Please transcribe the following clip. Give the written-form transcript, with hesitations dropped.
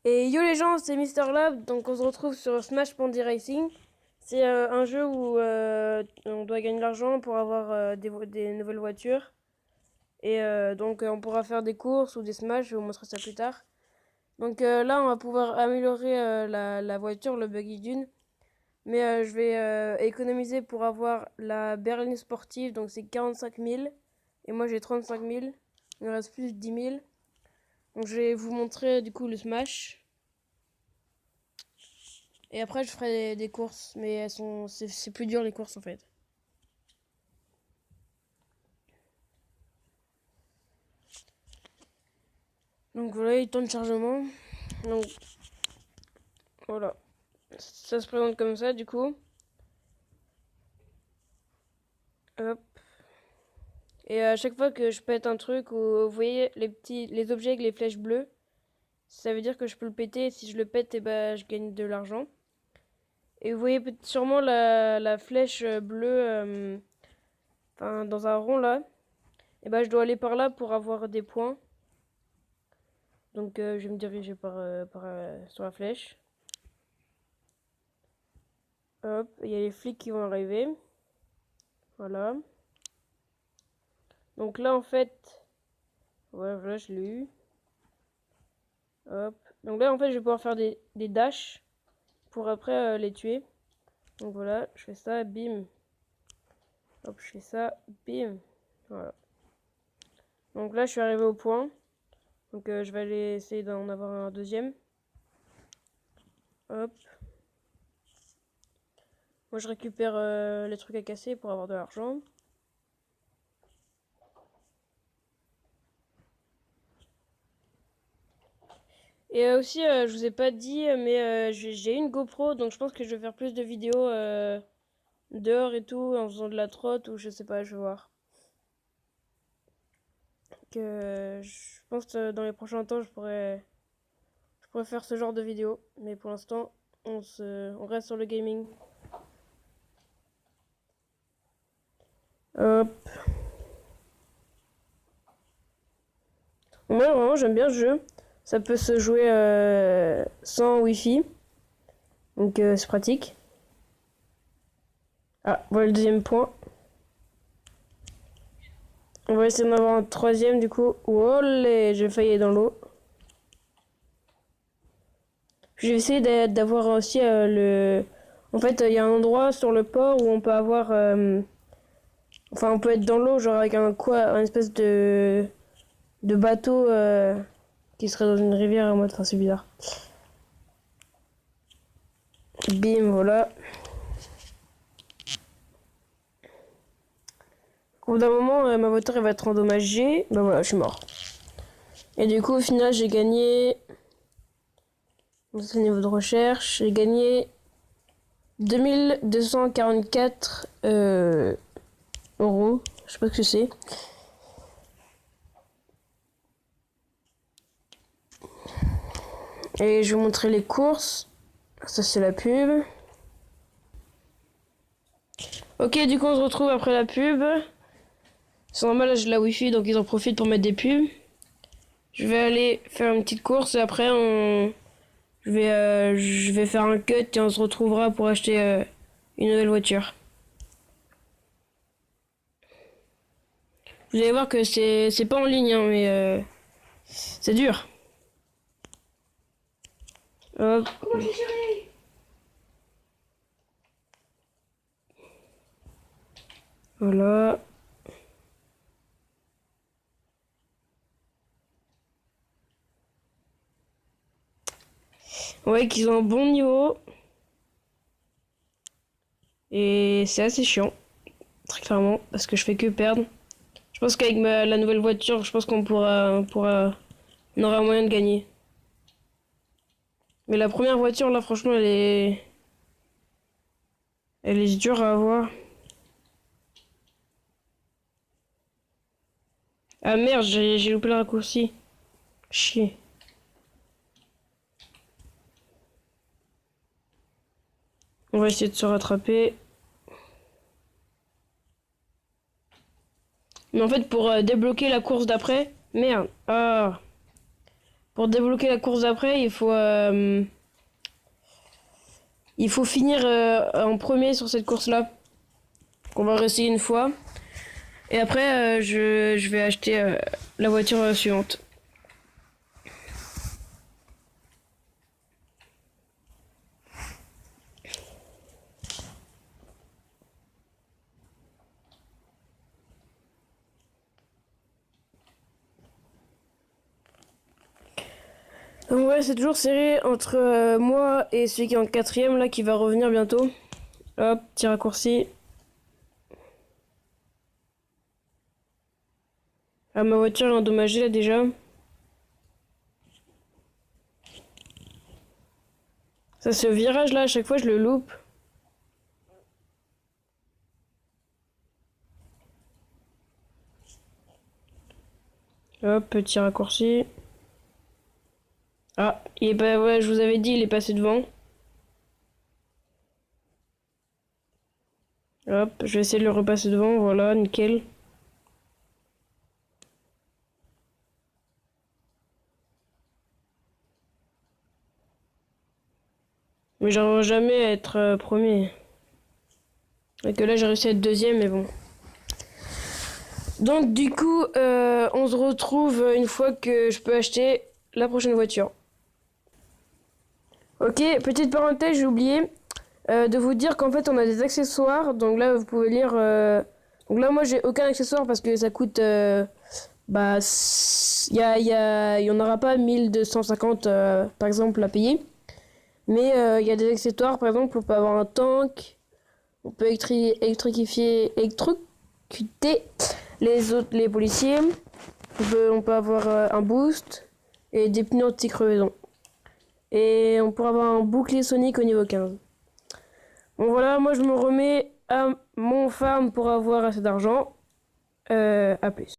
Et yo les gens, c'est Mister Lab, donc on se retrouve sur Smash Pandy Racing. C'est un jeu où on doit gagner de l'argent pour avoir des nouvelles voitures. Et donc on pourra faire des courses ou des Smash, je vais vous montrer ça plus tard. Donc là on va pouvoir améliorer la voiture, le buggy dune. Mais je vais économiser pour avoir la berline sportive, donc c'est 45 000. Et moi j'ai 35 000, il me reste plus 10 000. Donc je vais vous montrer du coup le Smash. Et après, je ferai des courses, mais c'est plus dur les courses en fait. Donc voilà, il temps de chargement. Donc voilà, ça se présente comme ça du coup. Hop. Et à chaque fois que je pète un truc, ou vous voyez les objets avec les flèches bleues, ça veut dire que je peux le péter. Et si je le pète, et ben, je gagne de l'argent. Et vous voyez sûrement la flèche bleue, dans un rond là. Et ben, je dois aller par là pour avoir des points. Donc je vais me diriger sur la flèche. Hop, il y a les flics qui vont arriver. Voilà. Donc là, en fait, voilà, je l'ai eu. Hop. Donc là, en fait, je vais pouvoir faire des dashs pour après les tuer. Donc voilà, je fais ça, bim. Hop, je fais ça, bim. Voilà. Donc là, je suis arrivé au point. Donc je vais aller essayer d'en avoir un deuxième. Hop. Moi, je récupère les trucs à casser pour avoir de l'argent. Et aussi, je vous ai pas dit, mais j'ai une GoPro, donc je pense que je vais faire plus de vidéos dehors et tout, en faisant de la trotte ou je sais pas, je vais voir. Que je pense que dans les prochains temps, je pourrais faire ce genre de vidéos, mais pour l'instant, on reste sur le gaming. Hop. Moi, vraiment, j'aime bien ce jeu. Ça peut se jouer sans wifi, donc c'est pratique. Ah, voilà le deuxième point. On va essayer d'en avoir un troisième du coup. Olé, j'ai failli aller dans l'eau. Je vais essayer d'avoir aussi le... En fait, il y a un endroit sur le port où on peut avoir... Enfin, on peut être dans l'eau, genre avec un espèce de bateau qui serait dans une rivière en mode... Enfin, c'est bizarre. Bim, voilà. Au bout d'un moment, ma voiture elle va être endommagée. Ben voilà, je suis mort. Et du coup, au final, j'ai gagné... C'est le niveau de recherche. J'ai gagné 2244 euros. Je sais pas ce que c'est. Et je vais vous montrer les courses. Ça, c'est la pub. Ok, du coup, on se retrouve après la pub. C'est normal, là, j'ai la wifi, donc ils en profitent pour mettre des pubs. Je vais aller faire une petite course et après, je vais faire un cut et on se retrouvera pour acheter une nouvelle voiture. Vous allez voir que c'est pas en ligne, hein, mais c'est dur. Hop. Comment j'ai géré? Voilà. Ouais, qu'ils ont un bon niveau. Et c'est assez chiant, très clairement, parce que je fais que perdre. Je pense qu'avec la nouvelle voiture, je pense on aura moyen de gagner. Mais la première voiture, là, franchement, elle est dure à avoir. Ah merde, j'ai loupé le raccourci. Chier. On va essayer de se rattraper. Mais en fait, pour débloquer la course d'après, merde. Ah. Pour débloquer la course d'après, il faut finir en premier sur cette course-là. On va réessayer une fois. Et après, je vais acheter la voiture suivante. Donc ouais, c'est toujours serré entre moi et celui qui est en quatrième là qui va revenir bientôt. Hop, petit raccourci. Ah, ma voiture est endommagée là déjà. Ça, ce virage là, à chaque fois je le loupe. Hop, petit raccourci. Ah, il est pas... ouais, je vous avais dit, il est passé devant. Hop, je vais essayer de le repasser devant, voilà, nickel. Mais j'arriverai jamais à être premier. Et que là j'ai réussi à être deuxième, mais bon. Donc du coup, on se retrouve une fois que je peux acheter la prochaine voiture. Ok, petite parenthèse, j'ai oublié de vous dire qu'en fait on a des accessoires. Donc là vous pouvez lire... Donc là moi j'ai aucun accessoire parce que ça coûte... bah, il y en aura pas 1250 par exemple à payer. Mais il y a des accessoires, par exemple on peut avoir un tank, on peut électrifier, électrocuter les policiers, on peut avoir un boost et des pneus anti-crevaison. Et on pourra avoir un bouclier sonique au niveau 15. Bon voilà, moi je me remets à mon farm pour avoir assez d'argent. À plus.